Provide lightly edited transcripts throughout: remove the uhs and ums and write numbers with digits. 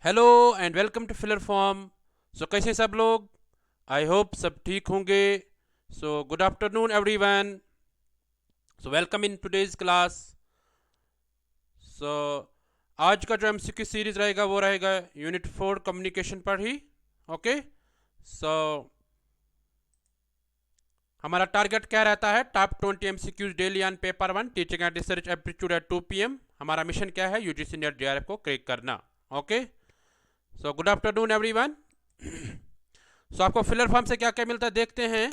Hello and welcome to filler form. So कैसे सब लोग? आई होप सब ठीक होंगे। So good afternoon everyone. So welcome in today's class. So आज का जो एमसीक्यू सीरीज रहेगा वो रहेगा यूनिट 4 कम्युनिकेशन पर ही। ओके। सो हमारा टारगेट क्या रहता है? Top 20 MCQs daily on paper 1 teaching and research aptitude at 2 PM। हमारा मिशन क्या है? यूजीसी नेट जेआरएफ को क्रैक करना। Okay. So good afternoon everyone. So आपको फिलर फॉर्म से क्या क्या मिलता है देखते हैं।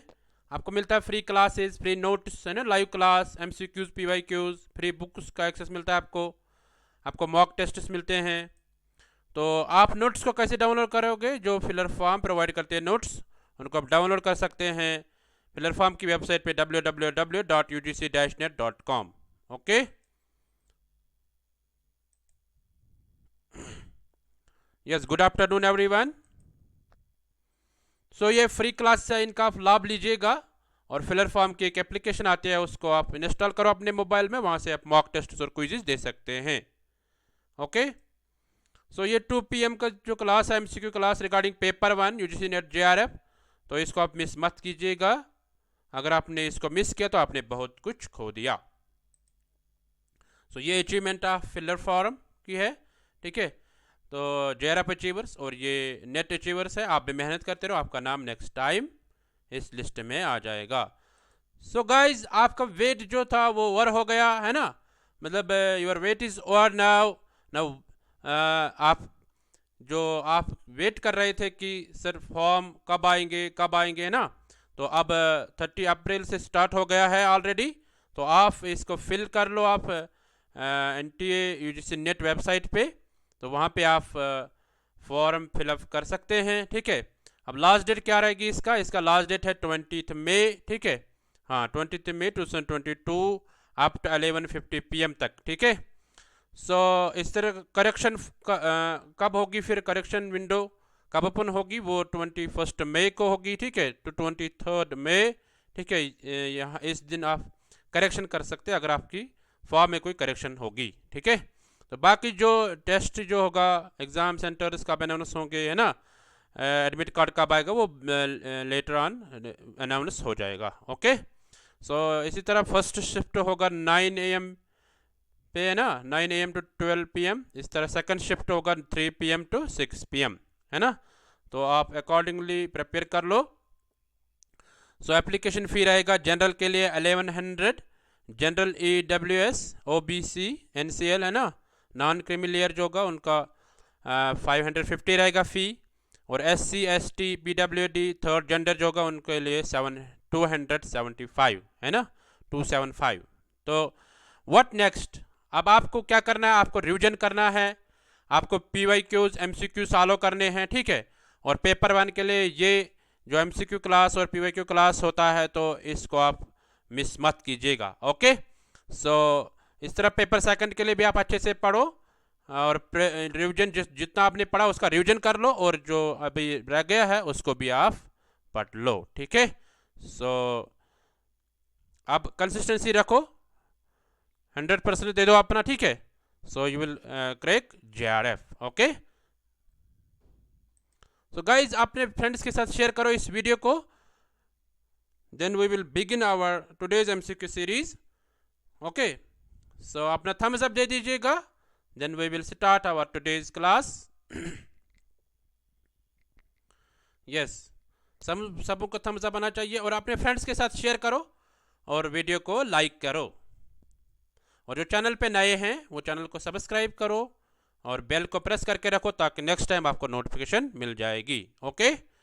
आपको मिलता है फ्री क्लासेस, फ्री नोट्स है ना, live class, MCQs, PYQs, free books का एक्सेस मिलता है आपको। आपको मॉक टेस्ट्स मिलते हैं। तो आप नोट्स को कैसे डाउनलोड करोगे? जो फिलर फॉर्म प्रोवाइड करते हैं नोट्स, उनको आप डाउनलोड कर सकते हैं फिलर फॉर्म की वेबसाइट पे www.ugc-net.com। Okay. Yes, good afternoon everyone. So ये फ्री क्लास से इनका आप लाभ लीजिएगा। और फिलर फॉर्म की एक एप्लीकेशन आती है, उसको आप इंस्टॉल करो अपने मोबाइल में, वहाँ से आप मॉक टेस्ट और क्विज़ दे सकते हैं। ओके। सो ये 2 PM का जो क्लास है, MCQ class regarding paper 1 UGC NET JRF, तो इसको आप मिस मत कीजिएगा। अगर आपने इसको मिस किया तो आपने बहुत कुछ खो दिया। सो ये अचीवमेंट ऑफ फिलर फॉर्म की है, ठीक है। तो जेआरएफ अचीवर्स और ये नेट अचीवर्स है, आप भी मेहनत करते रहो, आपका नाम नेक्स्ट टाइम इस लिस्ट में आ जाएगा। सो गाइज, आपका वेट जो था वो ओवर हो गया है ना, मतलब your weight is over now. Now आप जो आप वेट कर रहे थे कि सर फॉर्म कब आएंगे है ना, तो अब 30 अप्रैल से स्टार्ट हो गया है ऑलरेडी। तो आप इसको फिल कर लो आप NTA UGC नेट वेबसाइट पे। तो वहाँ पे आप फॉर्म फिलअप कर सकते हैं, ठीक है। अब लास्ट डेट क्या रहेगी इसका? इसका लास्ट डेट है 20 मई, ठीक है। हाँ, 20 मई 2022 अप टू 11:50 PM तक, ठीक है। सो इस तरह करेक्शन कब होगी? फिर करेक्शन विंडो कब ओपन होगी? वो 21 मई को होगी, ठीक है, टू 23 मई, ठीक है। यहाँ इस दिन आप करेक्शन कर सकते हैं अगर आपकी फॉर्म में कोई करेक्शन होगी, ठीक है। तो बाकी जो टेस्ट जो होगा, एग्ज़ाम सेंटर्स कब अनाउंस होंगे है ना, एडमिट कार्ड कब आएगा, वो लेटर ऑन अनाउंस हो जाएगा। ओके। सो इसी तरह फर्स्ट शिफ्ट होगा 9 AM पे है ना, 9 AM टू 12 PM। इस तरह सेकंड शिफ्ट होगा 3 PM टू 6 PM, है ना। तो आप अकॉर्डिंगली प्रिपेयर कर लो। सो एप्लीकेशन फ़ी रहेगा जनरल के लिए 1100, जनरल EWS OBC NCL है ना, नॉन क्रीमी लेयर जो होगा उनका 550 रहेगा फ़ी। और SC ST PWD third gender जो होगा उनके लिए 275 है ना, 275। तो व्हाट नेक्स्ट? अब आपको क्या करना है? आपको रिवीजन करना है, आपको PYQs MCQ सॉल्व करने हैं, ठीक है। और पेपर 1 के लिए ये जो MCQ क्लास और PYQ क्लास होता है, तो इसको आप मिस मत कीजिएगा। ओके। सो इस तरह पेपर सेकंड के लिए भी आप अच्छे से पढ़ो, और रिवीजन जितना आपने पढ़ा उसका रिवीजन कर लो, और जो अभी रह गया है उसको भी आप पढ़ लो, ठीक है। सो अब कंसिस्टेंसी रखो, 100% दे दो अपना, ठीक है। So you will crack JRF। Okay. So guys, अपने फ्रेंड्स के साथ शेयर करो इस वीडियो को। Then we will begin our today's MCQ series. Okay. So अपना थम्स अप दे दीजिएगा, then we will start our today's class. Yes, सबको थम्स अप आना चाहिए, और अपने फ्रेंड्स के साथ शेयर करो, और वीडियो को लाइक करो। और जो चैनल पे नए हैं वो चैनल को सब्सक्राइब करो, और बेल को प्रेस करके रखो ताकि नेक्स्ट टाइम आपको नोटिफिकेशन मिल जाएगी। Okay.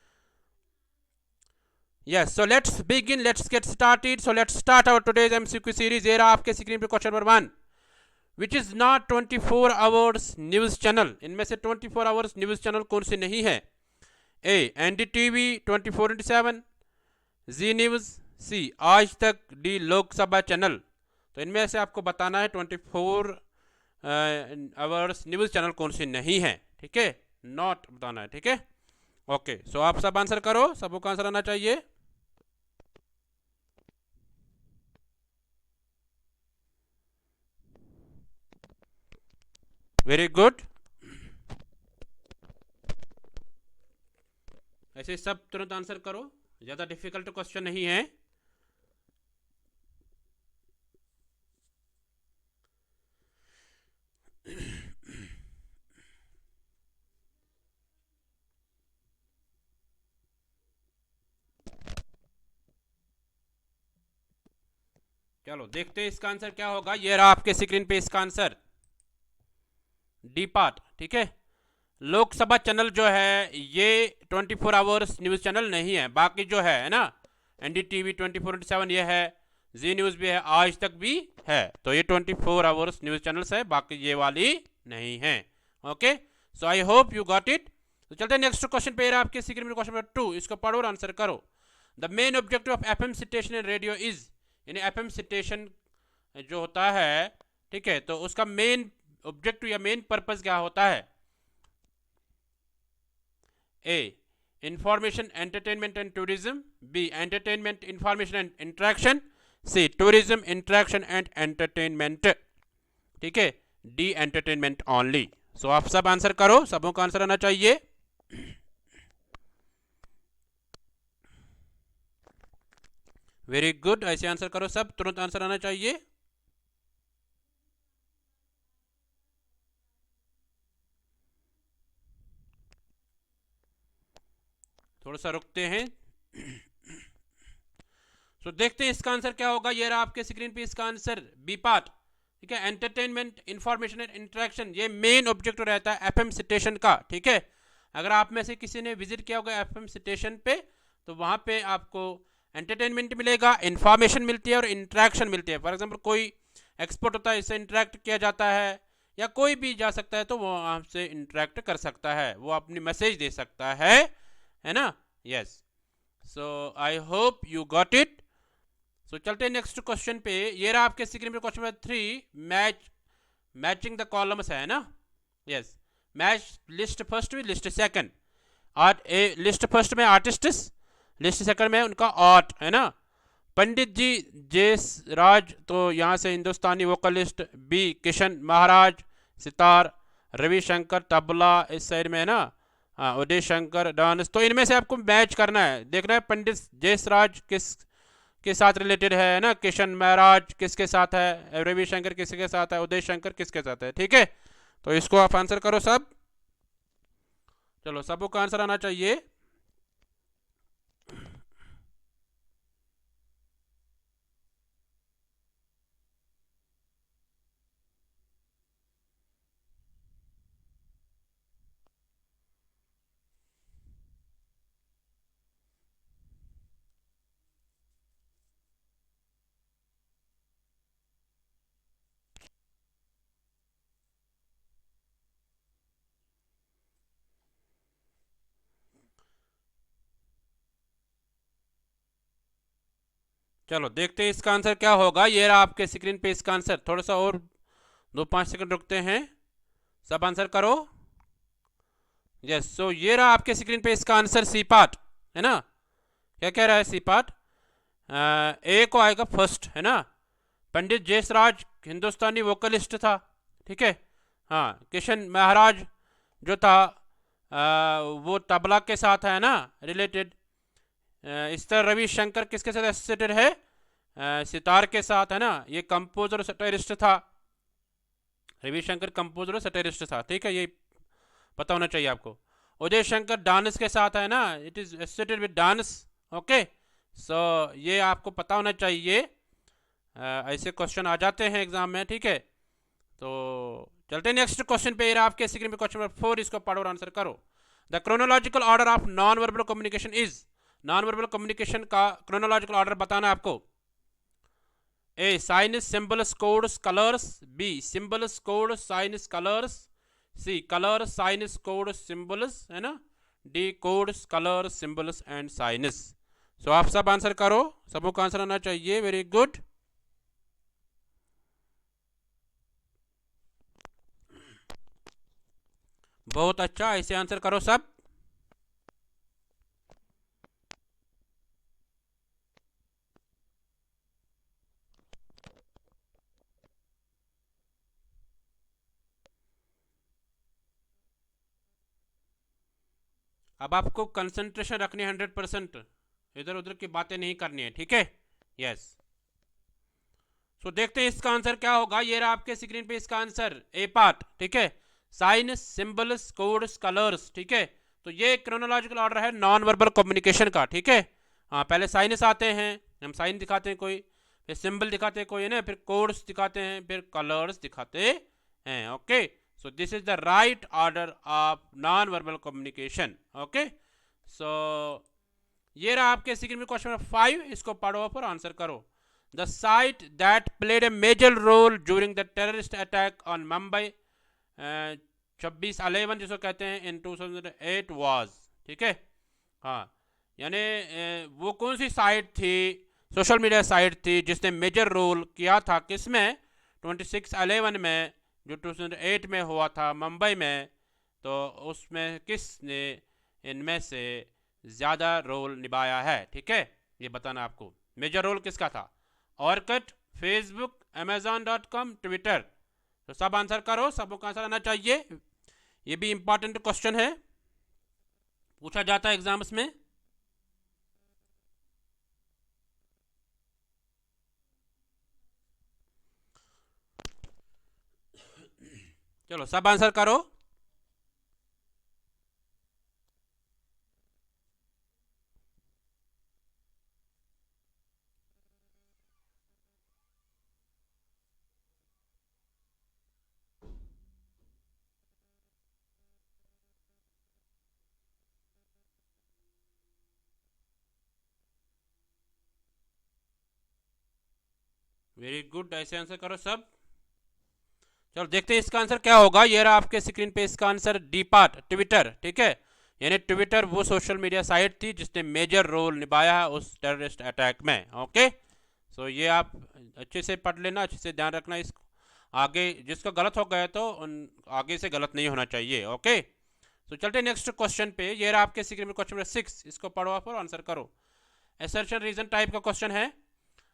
Yes, so let's begin, let's get started. So let's start our today's MCQ series. ये रहा आपके स्क्रीन पे question number 1, which is not 24 hours news channel. इनमें से 24 आवर्स न्यूज़ चैनल कौन सी नहीं है? NDTV 24/7, जी न्यूज़, सी आज तक, डी लोकसभा चैनल। तो इनमें से आपको बताना है 24 आवर्स न्यूज़ चैनल कौन सी नहीं है, ठीक है, नॉट बताना है, ठीक है। ओके। सो आप सब आंसर करो, सबको आंसर आना चाहिए। Very good. ऐसे सब तुरंत आंसर करो, ज़्यादा डिफिकल्ट क्वेश्चन नहीं है। चलो देखते हैं इसका आंसर क्या होगा। ये रहा आपके स्क्रीन पे इसका आंसर, डी पार्ट। ठीक है, लोकसभा चैनल जो है ये 24 आवर्स न्यूज़ चैनल नहीं है। बाकी जो है ना, NDTV 24/7 ये है, जी न्यूज़ भी है, आज तक भी है। तो ये 24 आवर्स न्यूज़ चैनल्स है, बाकी ये वाली नहीं है। Okay, so I hope you got it. तो चलते हैं नेक्स्ट क्वेश्चन पे। आपके स्क्रीन में क्वेश्चन नंबर 2, इसको पढ़ो और आंसर करो। The main objective of FM station and radio is, यानी FM स्टेशन जो होता है, ठीक है, तो उसका मेन ऑब्जेक्टिव या मेन पर्पस क्या होता है? A. Information, entertainment and tourism. B. Entertainment, information and interaction. C. Tourism, interaction and entertainment. ठीक है, D. Entertainment only. सो आप सब आंसर करो, सबों का आंसर आना चाहिए। वेरी गुड, ऐसे आंसर करो सब, तुरंत आंसर आना चाहिए। थोड़ा सा रुकते हैं। तो देखते हैं इसका आंसर क्या होगा। ये रहा आपके स्क्रीन पे इसका आंसर, बी पार्ट। ठीक है, एंटरटेनमेंट, इंफॉर्मेशन एंड इंटरेक्शन, ये मेन ऑब्जेक्टिव रहता है FM स्टेशन का। ठीक है, अगर आप में से किसी ने विजिट किया होगा FM स्टेशन पे, तो वहाँ पे आपको एंटरटेनमेंट मिलेगा, इंफॉर्मेशन मिलती है और इंटरेक्शन मिलती है। फॉर एग्जाम्पल कोई एक्सपोर्ट होता है, इससे इंटरेक्ट किया जाता है, या कोई भी जा सकता है तो वो आपसे इंटरेक्ट कर सकता है, वो अपनी मैसेज दे सकता है ना। Yes, so I hope you got it. So चलते हैं नेक्स्ट क्वेश्चन पे। ये रहा आपके स्क्रीन पे question number 3, matching the columns है ना। Yes, match list first with list second. Art A, list first में आर्टिस्ट्स, लिस्ट सेकंड में उनका आर्ट, है ना। पंडित जी जेस राज, तो यहाँ से हिंदुस्तानी वोकलिस्ट। बी किशन महाराज सितार, रविशंकर तबला इस साइड में है ना, हाँ उदय शंकर डांस। तो इनमें से आपको मैच करना है, देखना है पंडित जयसराज किस के साथ रिलेटेड है ना, किशन महाराज किसके साथ है, रविशंकर किसके साथ है, उदय शंकर किसके साथ है। ठीक है, तो इसको आप आंसर करो सब। चलो सबको का आंसर आना चाहिए। चलो देखते हैं इसका आंसर क्या होगा। ये रहा आपके स्क्रीन पे इसका आंसर। थोड़ा सा और 2-5 सेकंड रुकते हैं, सब आंसर करो। यस, सो ये रहा आपके स्क्रीन पे इसका आंसर, सी पार्ट, है ना। क्या कह रहा है सी पार्ट? ए को आएगा फर्स्ट, है ना। पंडित जयसराज हिंदुस्तानी वोकलिस्ट था, ठीक है। हाँ, किशन महाराज जो था वो तबला के साथ है ना रिलेटेड। इस तरह रविशंकर किसके साथ एसोसिएटेड है? सितार के साथ, है ना। ये कंपोजर और सटायरिस्ट था, रविशंकर कंपोजर और सटायरिस्ट था, ठीक है, ये पता होना चाहिए आपको। उदय शंकर डांस के साथ है ना, it is associated with dance. Okay, so ये आपको पता होना चाहिए। ऐसे क्वेश्चन आ जाते हैं एग्जाम में, ठीक है। तो चलते हैं नेक्स्ट क्वेश्चन पे। आपके स्क्रीन पे क्वेश्चन नंबर 4, इसको पढ़ो और आंसर करो। The chronological order of non verbal communication is, non verbal communication का क्रोनोलॉजिकल ऑर्डर बताना है आपको। A signs symbols codes colours, B symbols code signs colours, C colour signs code symbols, है ना, D codes colour symbols and signs. So आप सब answer करो, सबों का आंसर आना चाहिए। वेरी गुड, बहुत अच्छा, ऐसे आंसर करो सब। अब आपको कंसंट्रेशन रखनी है 100%, इधर उधर की बातें नहीं करनी है, ठीक है। यस, सो देखते हैं इसका आंसर क्या होगा। ये रहा आपके स्क्रीन पे इसका आंसर, ए पार्ट, ठीक है। साइन, सिंबल्स, कोड्स, कलर्स, ठीक है। तो ये क्रोनोलॉजिकल ऑर्डर है नॉन वर्बल कम्युनिकेशन का, ठीक है। हाँ, पहले साइनस आते हैं, हम साइन दिखाते हैं कोई, फिर सिंबल दिखाते हैं कोई है ना, फिर कोड्स दिखाते हैं, फिर कलर्स दिखाते हैं। Okay, so this is the right order of non verbal communication. Okay, so ये रहा आपके स्क्रीन में क्वेश्चन नंबर 5, इसको पढ़ो और आंसर करो। The site that played a major role during the terrorist attack on Mumbai 26/11 जिसको कहते हैं in 2008 was, ठीक है। हाँ, यानी वो कौन सी साइट थी, सोशल मीडिया साइट थी जिसने मेजर रोल किया था किसमें, 26/11 में, जो 2008 में हुआ था मुंबई में। तो उसमें किसने इनमें से ज़्यादा रोल निभाया है, ठीक है, ये बताना आपको। मेजर रोल किसका था, ऑर्किड, फेसबुक, amazon.com, ट्विटर। तो सब आंसर करो, सबको आंसर आना चाहिए। ये भी इंपॉर्टेंट क्वेश्चन है, पूछा जाता है एग्जाम्स में। चलो सब आंसर करो। वेरी गुड, ऐसे आंसर करो सब। चलो देखते हैं इसका आंसर क्या होगा। ये रहा आपके स्क्रीन पे इसका आंसर, डी पार्ट, ट्विटर, ठीक है। यानी ट्विटर वो सोशल मीडिया साइट थी जिसने मेजर रोल निभाया है उस टेररिस्ट अटैक में। ओके, सो ये आप अच्छे से पढ़ लेना, अच्छे से ध्यान रखना। इस आगे जिसका गलत हो गया तो उन आगे से गलत नहीं होना चाहिए। ओके, सो चलते नेक्स्ट क्वेश्चन पे। ये रहा आपके स्क्रीन में क्वेश्चन नंबर 6, इसको पढ़ो आप और आंसर करो। असर्शन रीजन टाइप का क्वेश्चन है।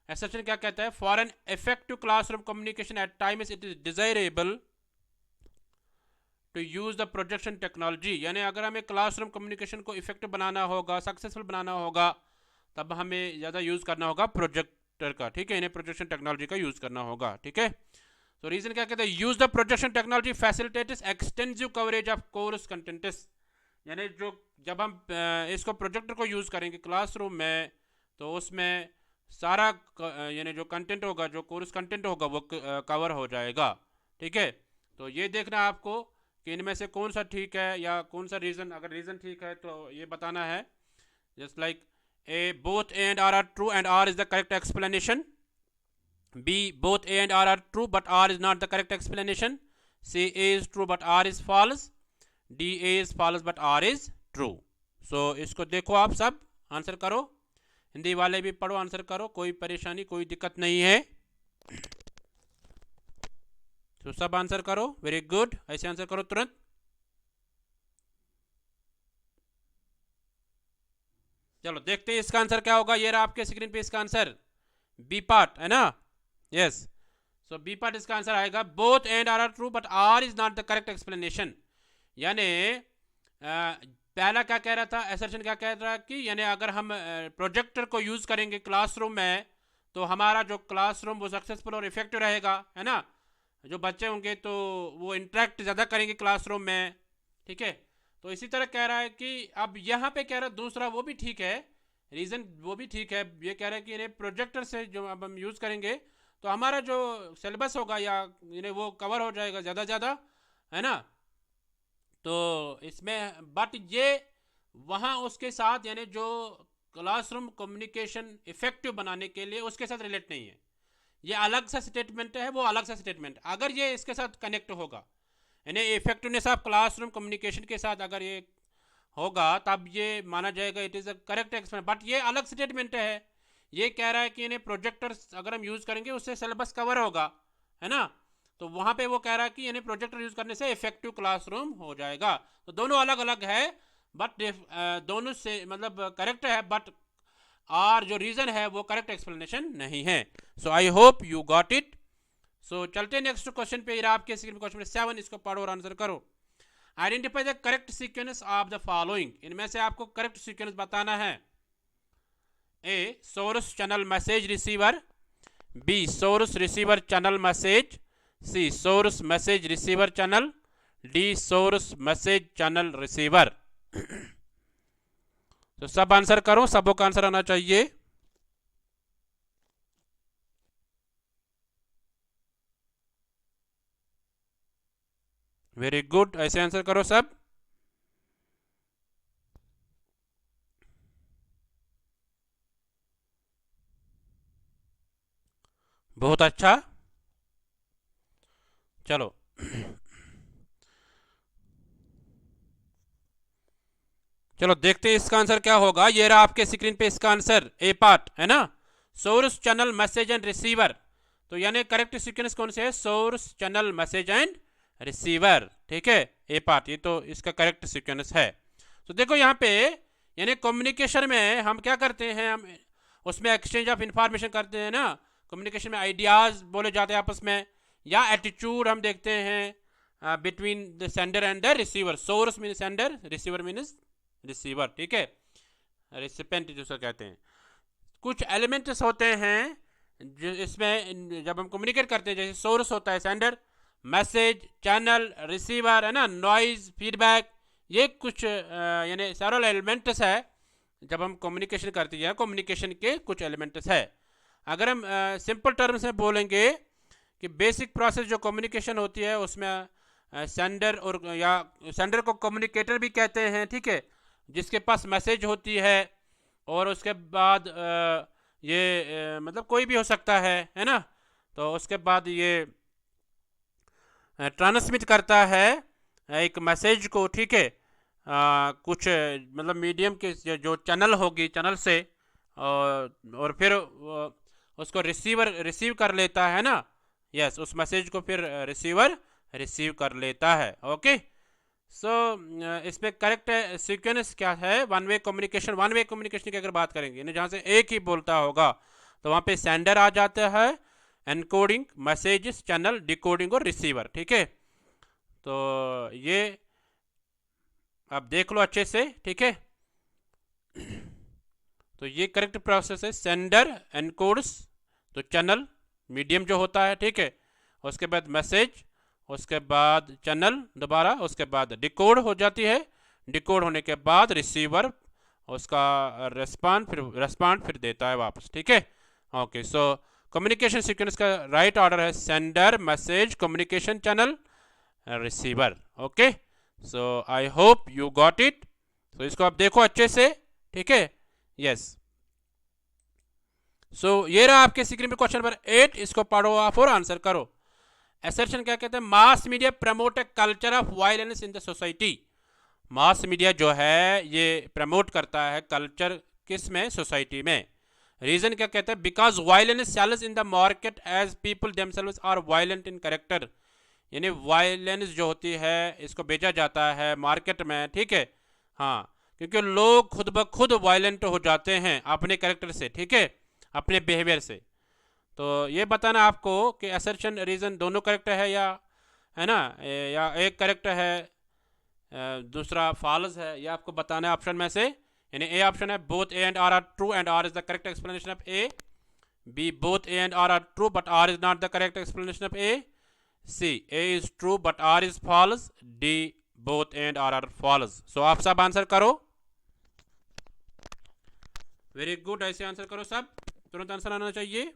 असर्शन क्या कहता है, for an effective classroom communication at times it is desirable to use the projection technology. यानी अगर हमें क्लासरूम कम्युनिकेशन को इफेक्टिव बनाना होगा, सक्सेसफुल बनाना होगा, तब हमें ज़्यादा यूज़ करना होगा प्रोजेक्टर का, ठीक है। इन्हें प्रोजेक्शन टेक्नोलॉजी का यूज़ करना होगा, ठीक है। तो रीजन क्या कहते हैं, use the projection technology facilitates extensive coverage of course contents. यानी जो जब हम इसको प्रोजेक्टर को यूज़ करेंगे क्लासरूम में, तो उसमें सारा यानी जो कंटेंट होगा, जो कोर्स कंटेंट होगा, वो कवर हो जाएगा, ठीक है। तो ये देखना आपको कि इनमें से कौन सा ठीक है या कौन सा रीज़न, अगर रीज़न ठीक है तो ये बताना है। Just like A, both A and R true and R is the correct explanation. B, both A and R are true but R is not the correct explanation. C, A is true but R is false. D, A is false but R is true. So इसको देखो आप सब answer करो, हिंदी वाले भी पढ़ो, answer करो, कोई परेशानी कोई दिक्कत नहीं है। तो सब आंसर करो, वेरी गुड, ऐसे आंसर करो तुरंत। चलो देखते हैं इसका आंसर क्या होगा। ये रहा आपके स्क्रीन पे इसका आंसर, बी पार्ट, है ना। यस, सो बी पार्ट इसका आंसर आएगा, both and R true but R is not the correct explanation. यानी पहला क्या कह रहा था, असर्शन क्या कह रहा है कि यानी अगर हम प्रोजेक्टर को यूज़ करेंगे क्लासरूम में, तो हमारा जो क्लासरूम वो सक्सेसफुल और इफेक्टिव रहेगा, है ना। जो बच्चे होंगे तो वो इंटरेक्ट ज़्यादा करेंगे क्लासरूम में, ठीक है। तो इसी तरह कह रहा है कि अब यहाँ पे कह रहा है दूसरा, वो भी ठीक है, रीज़न वो भी ठीक है। ये कह रहा है कि इन्हें प्रोजेक्टर से जो अब हम यूज़ करेंगे तो हमारा जो सिलेबस होगा या इन्हें वो कवर हो जाएगा ज़्यादा, है ना। तो इसमें बट ये वहाँ उसके साथ यानी जो क्लासरूम कम्युनिकेशन इफेक्टिव बनाने के लिए उसके साथ रिलेट नहीं है। ये अलग सा स्टेटमेंट है, वो अलग सा स्टेटमेंट। अगर ये इसके साथ कनेक्ट होगा, यानी इफेक्टिवनेस ऑफ क्लासरूम कम्युनिकेशन के साथ अगर ये होगा, तब ये माना जाएगा it is a correct explain. But ये अलग स्टेटमेंट है। ये कह रहा है कि इन्हें प्रोजेक्टर अगर हम यूज़ करेंगे उससे सिलेबस कवर होगा, है ना। तो वहाँ पे वो कह रहा है कि यानी प्रोजेक्टर यूज़ करने से इफेक्टिव क्लासरूम हो जाएगा। तो दोनों अलग अलग है, बट दोनों से मतलब करेक्ट है, बट और जो रीज़न है वो करेक्ट एक्सप्लेनेशन नहीं है। So I hope you got it. So चलते नेक्स्ट क्वेश्चन पे। आपके क्वेश्चन 7, इसको पढ़ो और आंसर करो। Identify the correct sequence of the following, इनमें से आपको करेक्ट सीक्वेंस बताना है। A source channel message receiver, B source receiver channel message, C source message receiver channel, D source message channel receiver. तो सब आंसर करो, सबों का आंसर आना चाहिए। वेरी गुड, ऐसे आंसर करो सब। बहुत अच्छा, चलो चलो देखते हैं इसका आंसर क्या होगा। ये रहा आपके स्क्रीन पे इसका आंसर, ए पार्ट है ना, source channel message and receiver. तो यानी करेक्ट सीक्वेंस कौन से है, source channel message and receiver, ठीक है, ए पार्ट, ये तो इसका करेक्ट सीक्वेंस है। तो देखो यहाँ पे यानी कम्युनिकेशन में हम क्या करते हैं, हम उसमें एक्सचेंज ऑफ इंफॉर्मेशन करते हैं ना, कम्युनिकेशन में आइडियाज़ बोले जाते हैं आपस में, या एटीट्यूड हम देखते हैं between the sender and the receiver. Source mean sender, receiver means receiver, ठीक है, रिसिपेंट जिसको कहते हैं। कुछ एलिमेंट्स होते हैं जो इसमें जब हम कम्युनिकेट करते हैं, जैसे सोर्स होता है सेंडर, मैसेज, चैनल, रिसीवर, है ना, नॉइज, फीडबैक, ये कुछ यानी सेवरल एलिमेंट्स है जब हम कम्युनिकेशन करते हैं, कम्युनिकेशन के कुछ एलिमेंट्स है। अगर हम सिंपल टर्म्स में बोलेंगे कि बेसिक प्रोसेस जो कम्युनिकेशन होती है उसमें सेंडर और या सेंडर को कम्युनिकेटर भी कहते हैं, ठीक है, जिसके पास मैसेज होती है, और उसके बाद ये मतलब कोई भी हो सकता है ना, तो उसके बाद ये ट्रांसमिट करता है एक मैसेज को, ठीक है, कुछ मतलब मीडियम के जो चैनल होगी, चैनल से, और फिर उसको रिसीवर रिसीव कर लेता है ना, यस, उस मैसेज को फिर रिसीवर रिसीव कर लेता है। ओके, सो इसमें करेक्ट सीक्वेंस क्या है, one way communication. One way communication की अगर बात करेंगे, जहाँ से एक ही बोलता होगा, तो वहाँ पे सेंडर आ जाता है, एनकोडिंग, मैसेजेस, चैनल, डिकोडिंग और रिसीवर, ठीक है। तो ये आप देख लो अच्छे से, ठीक है। तो ये करेक्ट प्रोसेस है, सेंडर एनकोड्स, तो चैनल मीडियम जो होता है, ठीक है, उसके बाद मैसेज, उसके बाद चैनल दोबारा, उसके बाद डिकोड हो जाती है, डिकोड होने के बाद रिसीवर उसका रेस्पॉन्ड फिर देता है वापस, ठीक है। ओके, सो कम्युनिकेशन सीक्वेंस का राइट ऑर्डर है sender, message, communication, channel, receiver. Okay, so I hope you got it. तो इसको आप देखो अच्छे से, ठीक है, यस। सो ये रहा आपके स्क्रीन पे क्वेश्चन नंबर 8, इसको पढ़ो आप और आंसर करो। असर्शन क्या कहते हैं, mass media promote a culture of violence in the society. Mass media जो है ये प्रमोट करता है कल्चर किस में, सोसाइटी में। रीजन क्या कहते हैं, because violence sells in the market as people themselves are violent in character. यानी वायलेंस जो होती है इसको बेचा जाता है मार्केट में, ठीक है, हाँ, क्योंकि लोग खुद ब खुद वायलेंट हो जाते हैं अपने कैरेक्टर से, ठीक है, अपने बिहेवियर से। तो ये बताना आपको कि असर्शन रीज़न दोनों करेक्ट है या, है ना, या एक करेक्ट है दूसरा फॉल्स है, ये आपको बताना है ऑप्शन में से। यानी ए ऑप्शन है both A and R are true and R is the correct explanation of A, B both A and R true but R is not the correct explanation of A, C A is true but R is false, D both and R false. So आप सब answer करो, very good, ऐसे answer करो सब, तुरंत answer आना चाहिए।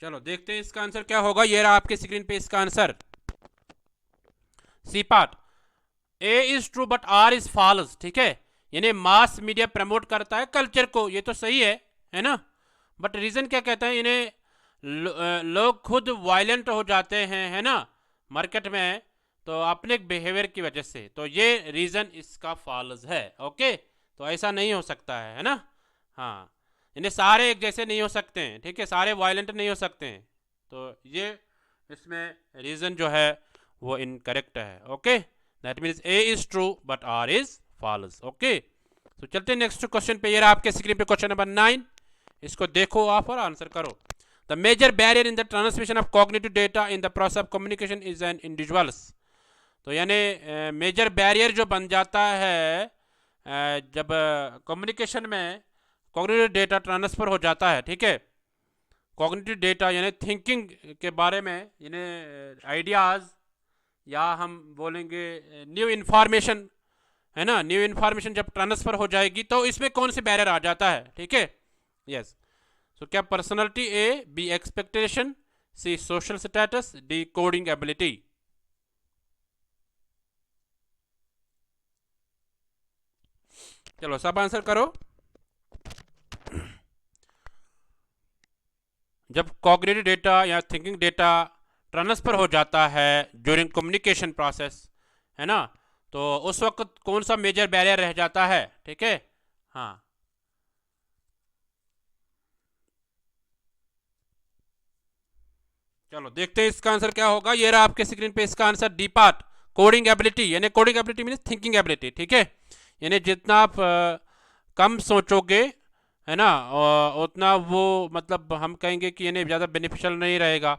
चलो देखते हैं इसका आंसर क्या होगा। ये रहा आपके स्क्रीन पे इसका answer, C part, A is true but R is false, ठीक है। यानी मास मीडिया प्रमोट करता है कल्चर को, ये तो सही है ना, बट रीजन क्या कहता है, इन्हें लोग खुद वायलेंट हो जाते हैं, है ना, मार्केट में, तो अपने बिहेवियर की वजह से, तो ये रीजन इसका फॉल्स है। ओके, तो ऐसा नहीं हो सकता है ना, हाँ। यानी सारे एक जैसे नहीं हो सकते हैं, ठीक है, सारे वायलेंट नहीं हो सकते हैं। तो ये इसमें रीज़न जो है वो इनकरेक्ट है। Okay, that means A is true but R is false. Okay, तो चलते हैं नेक्स्ट क्वेश्चन पे। ये रहा आपके स्क्रीन पे क्वेश्चन नंबर 9। इसको देखो आप और आंसर करो। The major barrier in the transmission of cognitive data in the process of communication is an individuals. तो यानी मेजर बैरियर जो बन जाता है जब कम्युनिकेशन में कॉग्निटिव डेटा ट्रांसफ़र हो जाता है, ठीक है, कॉग्निटिव डेटा यानी थिंकिंग के बारे में, यानी आइडियाज़, या हम बोलेंगे न्यू इन्फॉर्मेशन, है ना, न्यू इन्फॉर्मेशन जब ट्रांसफ़र हो जाएगी तो इसमें कौन से बैरियर आ जाता है, ठीक है। यस, सो क्या personality, A, B expectation, C social status, D coding ability. चलो सब आंसर करो। जब कॉग्निटिव डेटा या थिंकिंग डेटा ट्रांसफ़र हो जाता है ड्यूरिंग कम्युनिकेशन प्रोसेस, है ना, तो उस वक्त कौन सा मेजर बैरियर रह जाता है, ठीक है। हाँ, चलो देखते हैं इसका आंसर क्या होगा। ये रहा आपके स्क्रीन पे इसका answer, D part, coding ability. यानी coding ability means thinking ability, ठीक है। यानी जितना आप कम सोचोगे, है ना, उतना वो मतलब हम कहेंगे कि यानी ज़्यादा बेनिफिशियल नहीं रहेगा।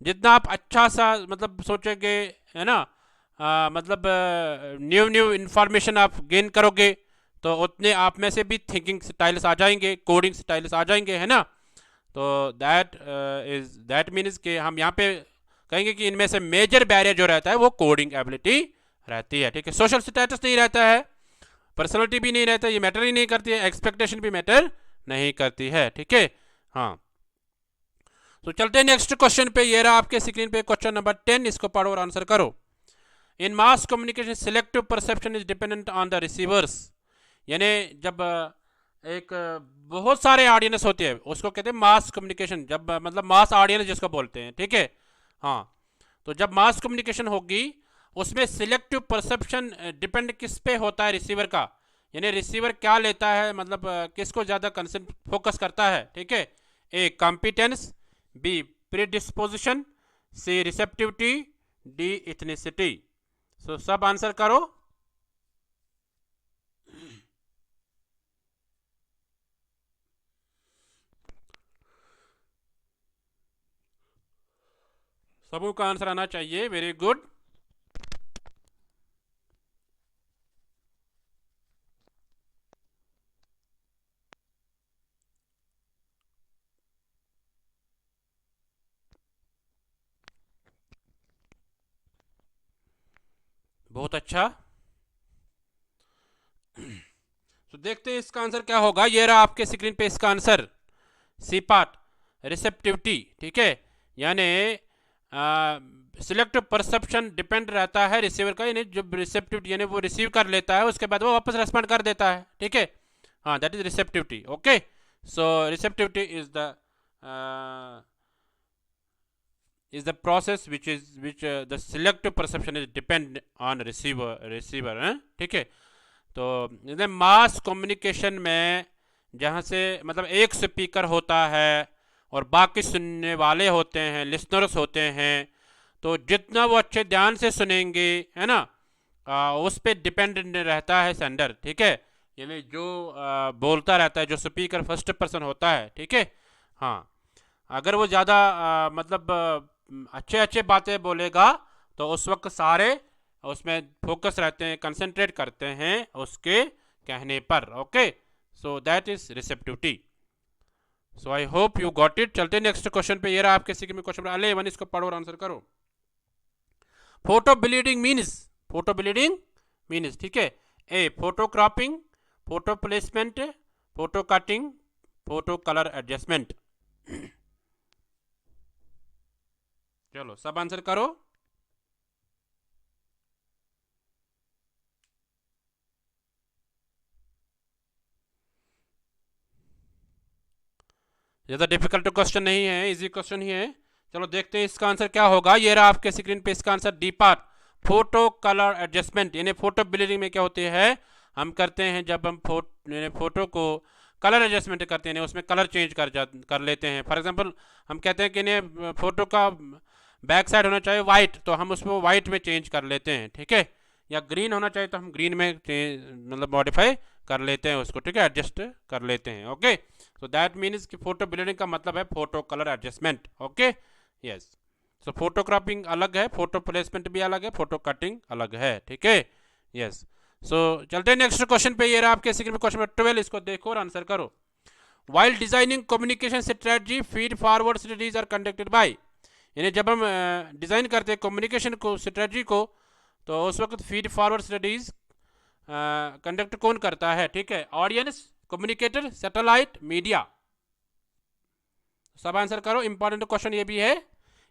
जितना आप अच्छा सा मतलब सोचोगे, है ना, मतलब न्यू न्यू इन्फॉर्मेशन आप गेन करोगे तो उतने आप में से भी थिंकिंग स्टाइल्स आ जाएंगे, कोडिंग स्टाइल्स आ जाएंगे, है ना। तो दैट मीन्स कि हम यहाँ पे कहेंगे कि इनमें से मेजर बैरियर जो रहता है वो कोडिंग एबिलिटी रहती है, ठीक है। सोशल स्टेटस नहीं रहता है, पर्सनैलिटी भी नहीं रहता, ये मैटर ही नहीं करती है, एक्सपेक्टेशन भी मैटर नहीं करती है, ठीक है। हाँ, तो चलते हैं नेक्स्ट क्वेश्चन पे। ये रहा आपके स्क्रीन पे क्वेश्चन नंबर 10। इसको पढ़ो और आंसर करो। In mass communication selective perception is dependent on the receivers. यानी जब एक बहुत सारे ऑडियंस होते हैं उसको कहते हैं मास कम्युनिकेशन, जब मतलब मास ऑडियंस जिसको बोलते हैं, ठीक है। हाँ, तो जब मास कम्युनिकेशन होगी उसमें सिलेक्टिव परसेप्शन डिपेंड किस पे होता है, रिसीवर का। यानी रिसीवर क्या लेता है, मतलब किसको ज़्यादा कंसर्न फोकस करता है, ठीक है। ए कॉम्पिटेंस, बी प्रीडिस्पोजिशन, सी रिसेप्टिविटी, डी इथनिसिटी। सो सब आंसर करो। सबों का आंसर आना चाहिए। Very good. बहुत अच्छा। तो देखते हैं इसका आंसर क्या होगा। ये रहा आपके स्क्रीन पे इसका आंसर, सी पार्ट, रिसेप्टिविटी, ठीक है। यानी सिलेक्टिव परसेप्शन डिपेंड रहता है रिसीवर का, यानी जब रिसेप्टिविटी यानी वो रिसीव कर लेता है उसके बाद वो वापस रेस्पॉन्ड कर देता है, ठीक है। हाँ, that is receptivity. Okay, so receptivity is the process which the selective perception is depend on receiver है, ठीक है। तो मास कम्युनिकेशन में जहाँ से मतलब एक स्पीकर होता है और बाकी सुनने वाले होते हैं, लिसनर्स होते हैं, तो जितना वो अच्छे ध्यान से सुनेंगे, है ना, उस पर डिपेंड रहता है सेंडर, ठीक है। यानी जो बोलता रहता है, जो स्पीकर फर्स्ट पर्सन होता है, ठीक है। हाँ, अगर वो ज़्यादा मतलब अच्छे अच्छे बातें बोलेगा तो उस वक्त सारे उसमें फोकस रहते हैं, कंसंट्रेट करते हैं उसके कहने पर। Okay, so that is receptivity. So I hope you got it. चलते नेक्स्ट क्वेश्चन पे। ये रहा आपके सीक्रेट में क्वेश्चन 11। इसको पढ़ो और आंसर करो। फोटो ब्लीडिंग मीन्स, ठीक है। A photo cropping, photo placement, photo cutting, photo colour adjustment. चलो सब आंसर करो। ज़्यादा डिफिकल्ट क्वेश्चन नहीं है, इजी क्वेश्चन ही है। चलो देखते हैं इसका आंसर क्या होगा। ये रहा आपके स्क्रीन पे इसका answer, D part, photo colour adjustment. यानी फोटो ब्लीडिंग में क्या होती है, हम करते हैं जब हम फोटो को कलर एडजस्टमेंट करते हैं, उसमें कलर चेंज कर लेते हैं। फॉर एग्जांपल हम कहते हैं कि इन्हें फ़ोटो का बैक साइड होना चाहिए वाइट, तो हम उसको वाइट में चेंज कर लेते हैं, ठीक है। या ग्रीन होना चाहिए तो हम ग्रीन में मतलब मॉडिफाई कर लेते हैं उसको, ठीक है, एडजस्ट कर लेते हैं। ओके, सो दैट मीन्स कि फोटो ब्लेंडिंग का मतलब है photo colour adjustment. Okay, yes. So photo cropping अलग है, फोटो प्लेसमेंट भी अलग है, फोटो कटिंग अलग है, ठीक है, यस। सो चलते हैं नेक्स्ट क्वेश्चन पे। ये रहा आपके स्क्रीन पे क्वेश्चन नंबर 12, इसको देखो और आंसर करो। While designing communication strategy feed forward studies are conducted by, यानी जब हम डिज़ाइन करते हैं कम्युनिकेशन को, स्ट्रेटजी को, तो उस वक्त फीड फॉरवर्ड स्टडीज कंडक्ट कौन करता है, ठीक है। Audience, communicator, satellite, media. सब आंसर करो। इंपॉर्टेंट क्वेश्चन ये भी है,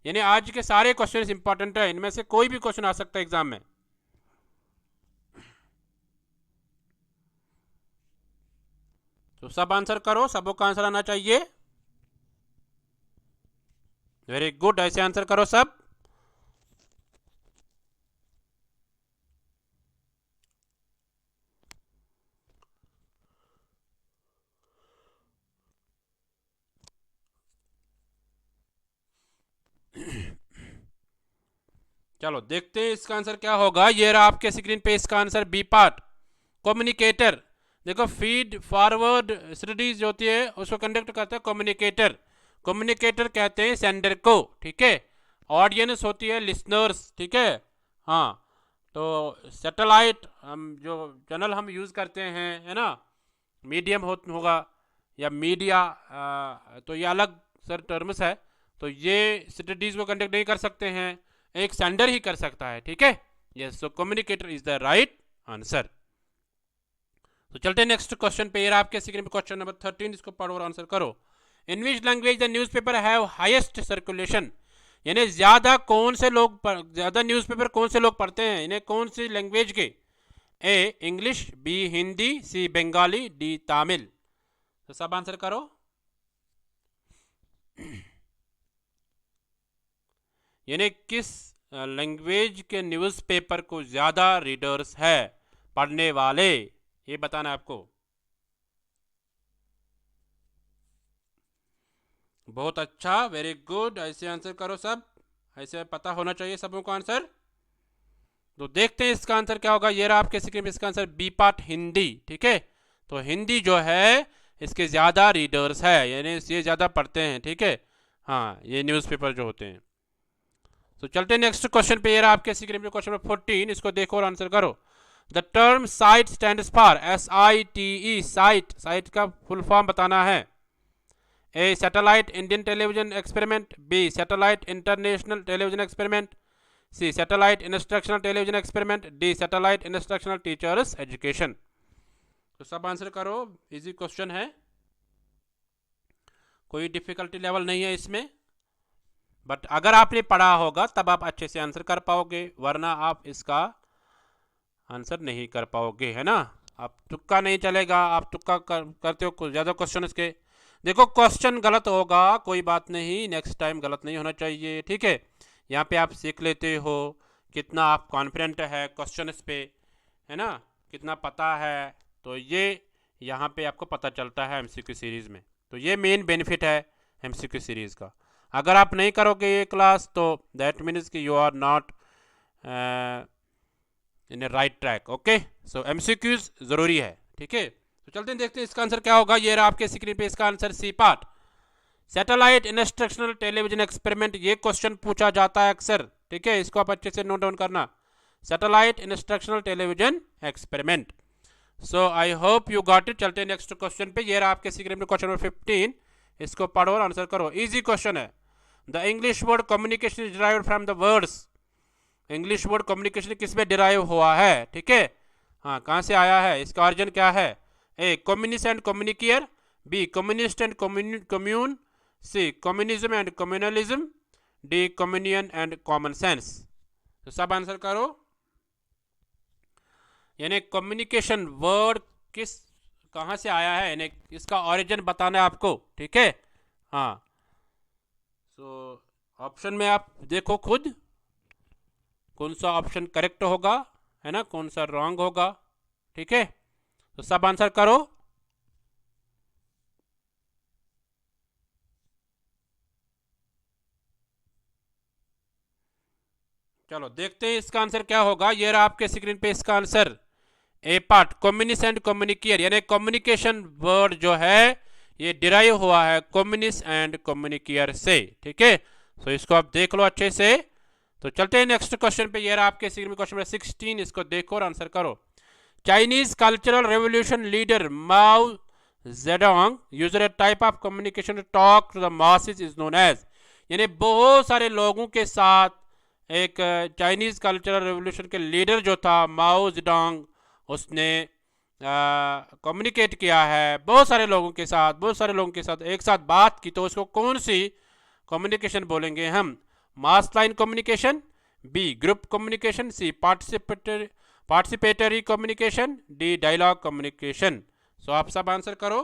यानी आज के सारे क्वेश्चन इंपॉर्टेंट है, इनमें से कोई भी क्वेश्चन आ सकता है एग्जाम में। तो सब आंसर करो, सबों का आंसर आना चाहिए। वेरी गुड, ऐसे आंसर करो सब। चलो देखते हैं इसका आंसर क्या होगा। ये रहा आपके स्क्रीन पे इसका आंसर, बी पार्ट, कम्युनिकेटर। देखो फीड फॉरवर्ड स्टडीज जो होती है उसको कंडक्ट करता है कम्युनिकेटर। कम्युनिकेटर कहते हैं सेंडर को, ठीक है। ऑडियंस होती है लिसनर्स, ठीक है, हाँ। तो सैटेलाइट हम जो चैनल हम यूज़ करते हैं, है ना, मीडियम होगा या मीडिया, तो ये अलग सर टर्म्स है। तो ये स्टडीज़ को कंडक्ट नहीं कर सकते हैं, एक सेंडर ही कर सकता है, ठीक है। Yes, so communicator is the right answer. तो चलते हैं नेक्स्ट क्वेश्चन पे। ये आपके स्क्रीन पे क्वेश्चन नंबर 13, इसको पढ़ो और आंसर करो। In which language the newspaper have highest circulation, यानी ज़्यादा कौन से लोग ज़्यादा न्यूज़पेपर कौन से लोग पढ़ते हैं, इन्हें कौन सी लैंग्वेज के। ए इंग्लिश, बी हिंदी, सी बंगाली, डी तमिल। तो सब आंसर करो। यानी किस लैंग्वेज के न्यूज़पेपर को ज़्यादा रीडर्स है, पढ़ने वाले, ये बताना है आपको। बहुत अच्छा, वेरी गुड, ऐसे आंसर करो सब, ऐसे पता होना चाहिए सबों का आंसर। तो देखते हैं इसका आंसर क्या होगा। ये रहा आपके स्क्रीन पे इसका आंसर, बी पार्ट हिंदी, ठीक है। तो हिंदी जो है इसके ज़्यादा रीडर्स है, यानी ये ज़्यादा पढ़ते हैं, ठीक है, हाँ, ये न्यूज़पेपर जो होते हैं। तो चलते हैं नेक्स्ट क्वेश्चन पे। ये रहा आपके स्क्रीन पे क्वेश्चन नंबर 14, इसको देखो और आंसर करो। The term SITE stands for, SITE, SITE, SITE का फुल फॉर्म बताना है। A satellite Indian television experiment, B satellite international television experiment, C satellite instructional television experiment, D satellite instructional teachers education. तो सब answer करो, easy question है, कोई difficulty level नहीं है इसमें। बट अगर आपने पढ़ा होगा तब आप अच्छे से आंसर कर पाओगे, वरना आप इसका आंसर नहीं कर पाओगे, है ना। आप तुक्का नहीं चलेगा, आप तुक्का करते हो कुछ ज़्यादा क्वेश्चन इसके। देखो क्वेश्चन गलत होगा कोई बात नहीं, नेक्स्ट टाइम गलत नहीं होना चाहिए, ठीक है। यहाँ पे आप सीख लेते हो कितना आप कॉन्फिडेंट है क्वेश्चन पे, है ना, कितना पता है। तो ये यहाँ पे आपको पता चलता है MCQ सीरीज़ में। तो ये मेन बेनिफिट है MCQ सीरीज़ का। अगर आप नहीं करोगे ये क्लास तो दैट मीन्स कि you are not in a right track. Okay, so MCQs ज़रूरी है, ठीक है। तो चलते हैं देखते हैं इसका आंसर क्या होगा। ये रहा आपके स्क्रीन पे इसका answer, C part, satellite instructional television experiment. ये क्वेश्चन पूछा जाता है अक्सर, ठीक है, इसको आप अच्छे से नोट डाउन करना, satellite instructional television experiment. So I hope you got it. चलते हैं नेक्स्ट क्वेश्चन पे। ये रहा आपके स्क्रीन पे क्वेश्चन नंबर 15, इसको पढ़ो और आंसर करो। इजी क्वेश्चन है। The English word communication is derived from the words, English word communication किस में डिराइव हुआ है, ठीक है, हाँ, कहाँ से आया है, इसका ऑरिजिन क्या है। A communist and communicare, B communist and commune, C communism and communalism, D communion and common sense. तो सब आंसर करो। यानी कम्युनिकेशन वर्ड किस कहाँ से आया है, यानी इसका ऑरिजिन बताना है आपको, ठीक है, हाँ। सो ऑप्शन में आप देखो खुद कौन सा ऑप्शन करेक्ट होगा, है ना, कौन सा रॉन्ग होगा, ठीक है। तो सब आंसर करो। चलो देखते हैं इसका आंसर क्या होगा। ये रहा आपके स्क्रीन पे इसका answer. A part communis and communicare, यानी कम्युनिकेशन वर्ड जो है ये डिराइव हुआ है कम्युनिस एंड कम्युनिकेयर से। ठीक है, तो इसको आप देख लो अच्छे से। तो चलते हैं नेक्स्ट क्वेश्चन पे। ये रहा आपके स्क्रीन में क्वेश्चन नंबर 16, इसको देखो और आंसर करो। Chinese cultural revolution leader Mao Zedong used a type of communication to talk to the masses is known as, यानी बहुत सारे लोगों के साथ एक चाइनीज कल्चरल रेवोल्यूशन के लीडर जो था माओ जेडोंग, उसने कम्युनिकेट किया है बहुत सारे लोगों के साथ एक साथ बात की। तो उसको कौन सी कम्युनिकेशन बोलेंगे हम? Mass line communication, B group communication, C participatory communication, D dialogue communication. So आप सब आंसर करो।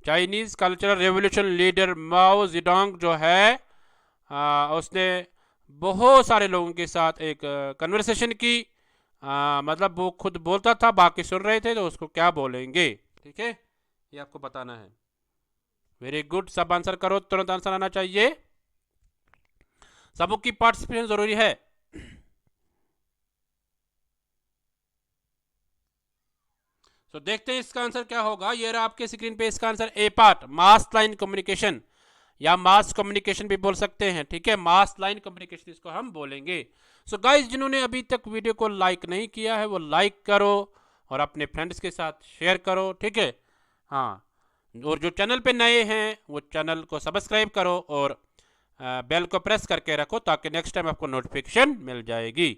Chinese cultural revolution leader Mao Zedong जो है उसने बहुत सारे लोगों के साथ एक कन्वर्सेशन की। मतलब वो खुद बोलता था, बाकी सुन रहे थे, तो उसको क्या बोलेंगे? ठीक है, ये आपको बताना है। वेरी गुड, सब आंसर करो, तुरंत आंसर आना चाहिए, सबकी पार्टिसिपेशन जरूरी है। तो देखते हैं इसका आंसर क्या होगा। ये रहा आपके स्क्रीन पे इसका answer. A part mass line communication या मास कम्युनिकेशन भी बोल सकते हैं। ठीक है, मास लाइन कम्युनिकेशन इसको हम बोलेंगे। सो गाइस, जिन्होंने अभी तक वीडियो को लाइक नहीं किया है वो लाइक करो और अपने फ्रेंड्स के साथ शेयर करो। ठीक है, हाँ, और जो चैनल पे नए हैं वो चैनल को सब्सक्राइब करो और बेल को प्रेस करके रखो ताकि नेक्स्ट टाइम आपको नोटिफिकेशन मिल जाएगी।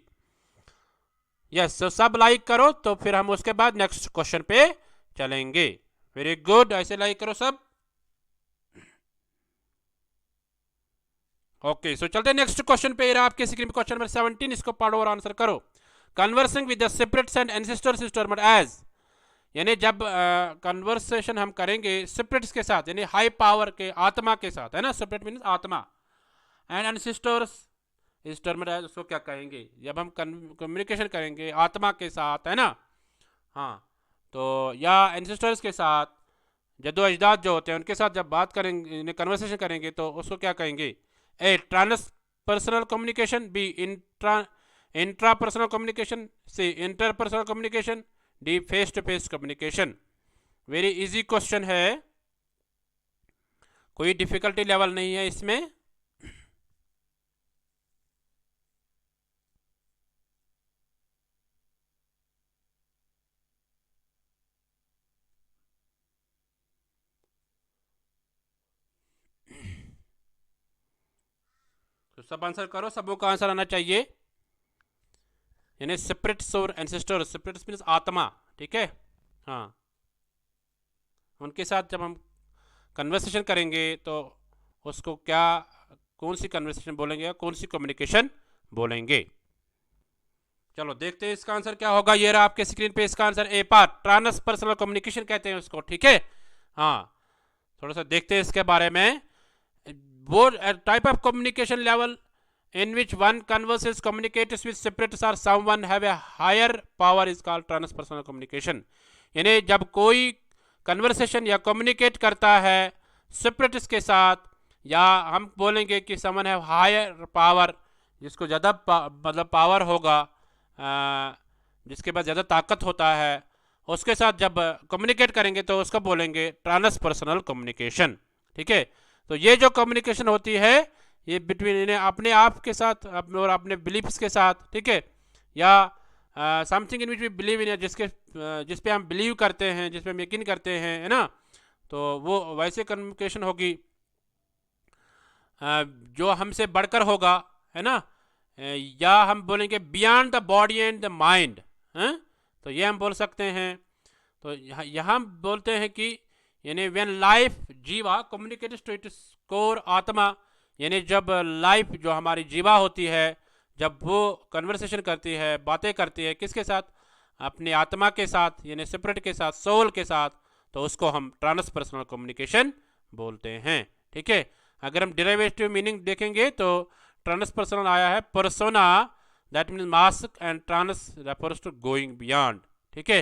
यस, तो सब लाइक करो, तो फिर हम उसके बाद नेक्स्ट क्वेश्चन पे चलेंगे। वेरी गुड, ऐसे लाइक करो सब। ओके, सो चलते हैं नेक्स्ट क्वेश्चन पे। आपके स्क्रीन पे क्वेश्चन नंबर 17, इसको पढ़ो और आंसर करो। Conversing with the spirits and ancestors is termed as, यानी जब कन्वर्सेशन हम करेंगे स्पिरिट्स के साथ, यानी हाई पावर के आत्मा के साथ, है ना, स्पिरिट मीन्स आत्मा, एंड एंसेस्टर्स इस टर्म में उसको क्या कहेंगे? जब हम कम्युनिकेशन करेंगे आत्मा के साथ, है ना, हाँ, तो या एंसेस्टर्स के साथ, जद्दो अजदाद जो होते हैं उनके साथ जब बात करेंगे, कन्वर्सेशन करेंगे, तो उसको क्या कहेंगे? A transpersonal communication, B intrapersonal communication, C interpersonal communication, D face to face communication. Very easy question है, कोई डिफिकल्टी लेवल नहीं है इसमें। तो सब आंसर करो, सबों का आंसर आना चाहिए। यानी स्पिरिट्स और एंसेस्टर्स, स्पिरिट्स मीन्स आत्मा, ठीक है, हाँ, उनके साथ जब हम कन्वर्सेशन करेंगे तो उसको क्या, कौन सी कन्वर्सेशन बोलेंगे या कौन सी कम्युनिकेशन बोलेंगे? चलो देखते हैं इसका आंसर क्या होगा। ये रहा आपके स्क्रीन पे इसका answer. A part trans personal communication कहते हैं उसको। ठीक है, हाँ, थोड़ा सा देखते हैं इसके बारे में। वो type of communication level in which one converses communicates with spirits or someone have a higher power is called transpersonal communication। यानी जब कोई कन्वर्सेशन या कम्युनिकेट करता है स्पिरिट्स के साथ, या हम बोलेंगे कि समवन है हायर पावर, जिसको ज़्यादा मतलब पावर होगा, जिसके पास ज़्यादा ताकत होता है, उसके साथ जब कम्युनिकेट करेंगे तो उसको बोलेंगे ट्रांसपर्सनल कम्युनिकेशन। ठीक है, तो ये जो कम्युनिकेशन होती है ये बिटवीन अपने आप के साथ और अपने बिलीफ्स के साथ, ठीक है, या something in which we believe in, जिस पे हम बिलीव करते हैं, जिस पे हम यकीन करते हैं, है ना, तो वो वैसे कम्युनिकेशन होगी जो हमसे बढ़कर होगा, है ना, या हम बोलेंगे beyond the body and the mind, हैं, तो ये हम बोल सकते हैं। तो यहाँ बोलते हैं कि यानी व्हेन लाइफ जीवा कम्युनिकेट्स टू इट्स कोर आत्मा, यानी जब लाइफ जो हमारी जीवा होती है, जब वो कन्वर्सेशन करती है, बातें करती है, किसके साथ? अपनी आत्मा के साथ, यानी स्पिरिट के साथ, सोल के साथ, तो उसको हम ट्रांसपर्सनल कम्युनिकेशन बोलते हैं। ठीक है, अगर हम डेरिवेटिव मीनिंग देखेंगे तो ट्रांसपर्सनल आया है persona, that means mask, and trans refers to going beyond. ठीक है,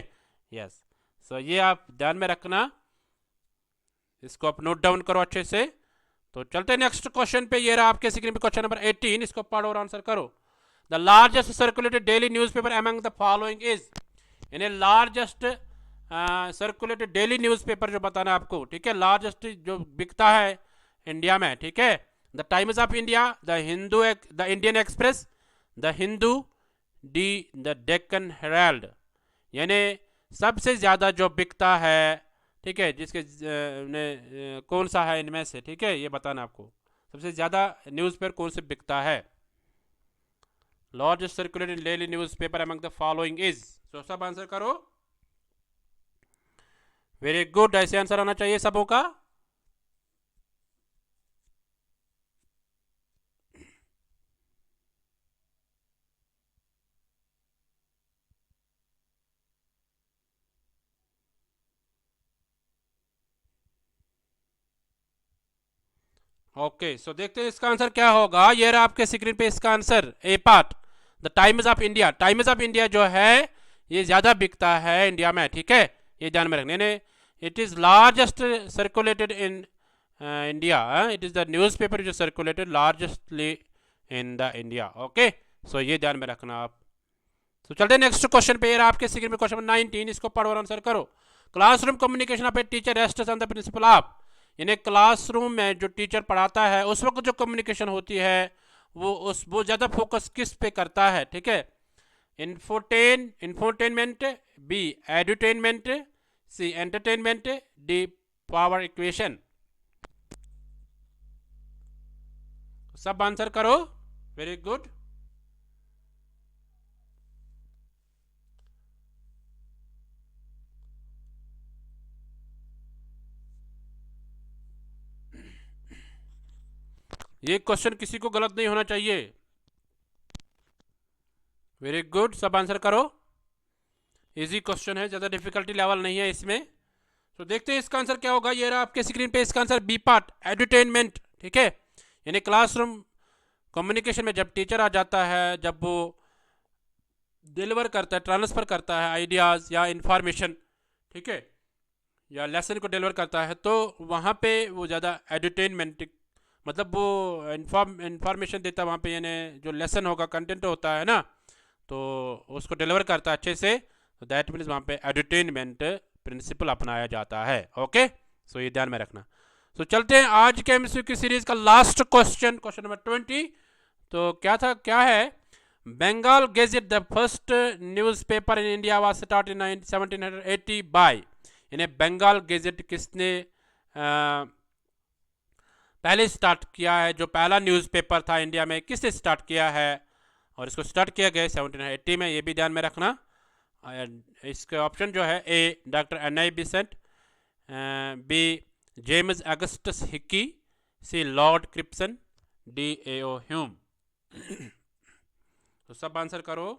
यस, सो ये आप ध्यान में रखना, इसको आप नोट डाउन करो अच्छे से। तो चलते हैं नेक्स्ट क्वेश्चन पे। ये रहा आपके स्क्रीन पे क्वेश्चन नंबर 18, इसको पढ़ो और आंसर करो। The largest circulated daily newspaper among the following is, यानी लार्जेस्ट सर्कुलेटेड डेली न्यूज़पेपर जो बताना है आपको, ठीक है, लार्जेस्ट जो बिकता है इंडिया में, ठीक है। The times of India, the Hindu, the Indian express, the Hindu, D the Deccan Herald. यानी सबसे ज़्यादा जो बिकता है, ठीक है, जिसके कौन सा है इनमें से, ठीक है, ये बताना आपको सबसे ज़्यादा न्यूज़पेपर कौन से बिकता है। Largest circulated daily newspaper among the following is, तो सब आंसर करो। वेरी गुड, ऐसे आंसर आना चाहिए सबों का। ओके, सो देखते हैं इसका आंसर क्या होगा। ये रहा आपके स्क्रीन पे इसका answer, A part, the times of India. Times of India जो है ये ज़्यादा बिकता है इंडिया में, ठीक है, ये ध्यान में रखने। It is largest circulated in India, it is the newspaper जो circulated largestly in the India. Okay, so ये ध्यान में रखना आप। तो चलते हैं नेक्स्ट क्वेश्चन पे। ये रहा आपके स्क्रीन पे क्वेश्चन नंबर 19, इसको पढ़ो और आंसर करो। Classroom communication of a teacher rests on the principle of, यानी क्लासरूम में जो टीचर पढ़ाता है उस वक्त जो कम्युनिकेशन होती है वो ज़्यादा फोकस किस पे करता है, ठीक है। इंफोटेनमेंट, बी एडुटेनमेंट, सी एंटरटेनमेंट, डी पावर इक्वेशन। सब आंसर करो। Very good. ये क्वेश्चन किसी को गलत नहीं होना चाहिए। वेरी गुड, सब आंसर करो। इजी क्वेश्चन है, ज़्यादा डिफिकल्टी लेवल नहीं है इसमें। तो देखते हैं इसका आंसर क्या होगा। ये रहा आपके स्क्रीन पे इसका आंसर, बी पार्ट, एडुटेनमेंट, ठीक है। यानी क्लासरूम कम्युनिकेशन में जब टीचर आ जाता है, जब वो डिलीवर करता है, ट्रांसफ़र करता है आइडियाज़ या इंफॉर्मेशन, ठीक है, या लेसन को डिलीवर करता है, तो वहाँ पे वो ज़्यादा एडुटेनमेंट, मतलब वो इंफॉर्मेशन देता है वहाँ पे, यानी जो लेसन होगा, कंटेंट होता है ना, तो उसको डिलीवर करता है अच्छे से, तो दैट मीन्स वहाँ पे एडुटेनमेंट प्रिंसिपल अपनाया जाता है। ओके, सो ये ध्यान में रखना। तो चलते हैं आज के एमसीक्यू की सीरीज का लास्ट क्वेश्चन, क्वेश्चन नंबर 20। तो क्या है, Bengal Gazette the first newspaper in India was start in 1780 by, यानी बंगाल गेजेट किसने पहले स्टार्ट किया है, जो पहला न्यूज़पेपर था इंडिया में किसने स्टार्ट किया है, और इसको स्टार्ट किया गया 1780 में, ये भी ध्यान में रखना। इसके ऑप्शन जो है, A doctor Annie. Besant, B James Augustus Hicky, C Lord Cripson, D A O. Hume. तो सब आंसर करो।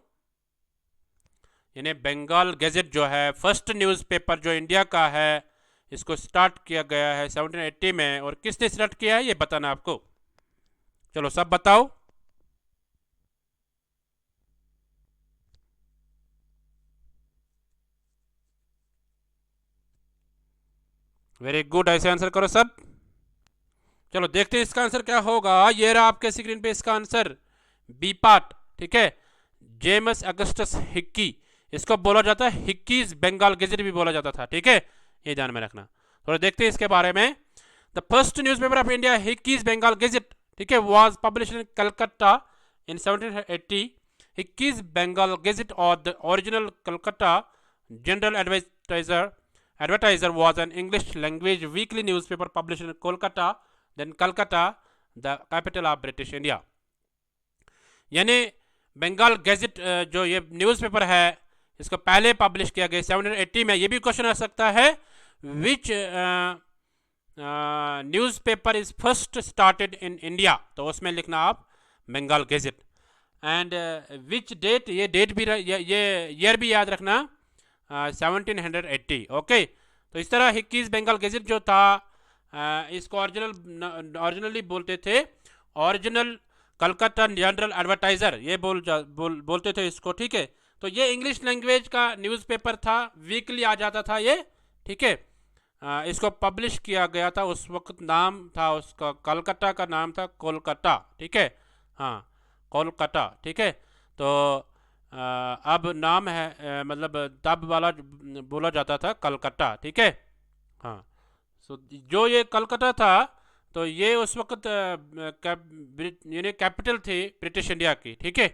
यानी बंगाल गैजेट जो है फर्स्ट न्यूज़पेपर जो इंडिया का है, इसको स्टार्ट किया गया है 1780 में, और किसने स्टार्ट किया है ये बताना आपको। चलो सब बताओ। वेरी गुड, ऐसे आंसर करो सब। चलो देखते हैं इसका आंसर क्या होगा। ये रहा आपके स्क्रीन पे इसका आंसर, बी पार्ट, ठीक है, जेम्स अगस्टस हिक्की। इसको बोला जाता है हिक्कीज बंगाल गैजेट भी बोला जाता था, ठीक है, ये ध्यान में रखना। थोड़ा देखते हैं इसके बारे में। The first newspaper of India, Hicky's Bengal Gazette, ठीक है, was published in Calcutta in 1780। Hicky's Bengal Gazette और the original Calcutta General Advertiser was an English language weekly newspaper published in Kolkata, then Calcutta, the capital of British India। यानी Bengal gadget जो ये newspaper है, इसको पहले publish किया गया 1780 में। ये भी क्वेश्चन आ सकता है, which newspaper is first started in India, तो उसमें लिखना आप Bengal Gazette. And which date, ये डेट भी ये ईयर भी याद रखना, 1780। ओके, तो इस तरह हिक्कीज बंगाल गैजेट जो था, इसको ओरिजिनली बोलते थे ओरिजिनल कलकत्ता जनरल एडवर्टाइजर, ये बोलते थे इसको, ठीक है। तो ये इंग्लिश लैंग्वेज का न्यूज़पेपर था, वीकली आ जाता था ये, ठीक है। इसको पब्लिश किया गया था, उस वक्त नाम था उसका, कलकत्ता का नाम था कोलकाता, ठीक है। हाँ, कोलकाता, ठीक है। तो अब नाम है मतलब तब वाला बोला जाता था कलकत्ता, ठीक है। हाँ, सो जो ये कलकत्ता था, तो ये उस वक्त यानी कैपिटल थी ब्रिटिश इंडिया की, ठीक है।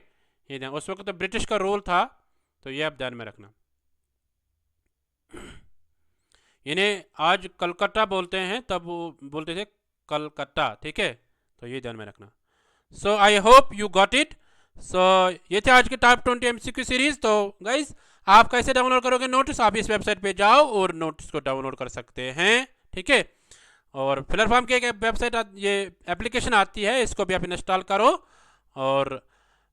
ये ना उस वक्त ब्रिटिश का रूल था, तो ये आप ध्यान में रखना। इन्हें आज कलकत्ता बोलते हैं, तब वो बोलते थे कलकत्ता, ठीक है। तो ये ध्यान में रखना। So I hope you got it. So ये थे आज के टॉप 20 एमसीक्यू सीरीज। तो गाइज, आप कैसे डाउनलोड करोगे नोट्स? आप इस वेबसाइट पे जाओ और नोट्स को डाउनलोड कर सकते हैं, ठीक है। और फिलर फार्म की एक वेबसाइट ये एप्लीकेशन आती है, इसको भी आप इंस्टॉल करो और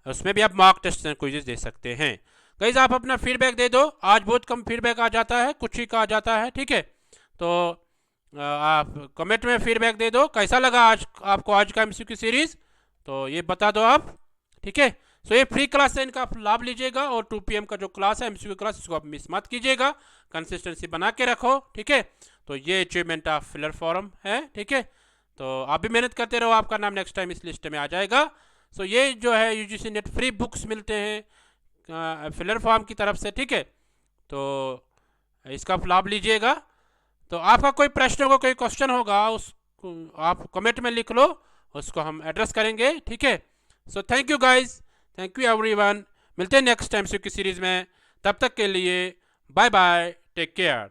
उसमें भी आप मॉक टेस्ट एंड क्विज़ेस दे सकते हैं। गाइज, आप अपना फीडबैक दे दो। आज बहुत कम फीडबैक आ जाता है, कुछ ही का आ जाता है, ठीक है। तो आप कमेंट में फीडबैक दे दो, कैसा लगा आज आपको आज का एमसीक्यू सीरीज, तो ये बता दो आप, ठीक है। सो ये फ्री क्लास है, इनका आप लाभ लीजिएगा। और 2 PM का जो क्लास है एमसीक्यू क्लास, इसको आप मिस मत कीजिएगा, कंसिस्टेंसी बना के रखो, ठीक है। तो ये अचीवमेंट ऑफ फिलर फॉरम है, ठीक है। तो आप भी मेहनत करते रहो, आपका नाम नेक्स्ट टाइम इस लिस्ट में आ जाएगा। सो ये जो है यूजीसी नेट फ्री बुक्स मिलते हैं फिलर फॉर्म की तरफ से, ठीक है। तो इसका आप लाभ लीजिएगा। तो आपका कोई प्रश्न होगा, कोई क्वेश्चन होगा, उसको आप कमेंट में लिख लो, उसको हम एड्रेस करेंगे, ठीक है। So thank you guys, thank you everyone. मिलते हैं नेक्स्ट टाइम की सीरीज़ में, तब तक के लिए बाय बाय, टेक केयर।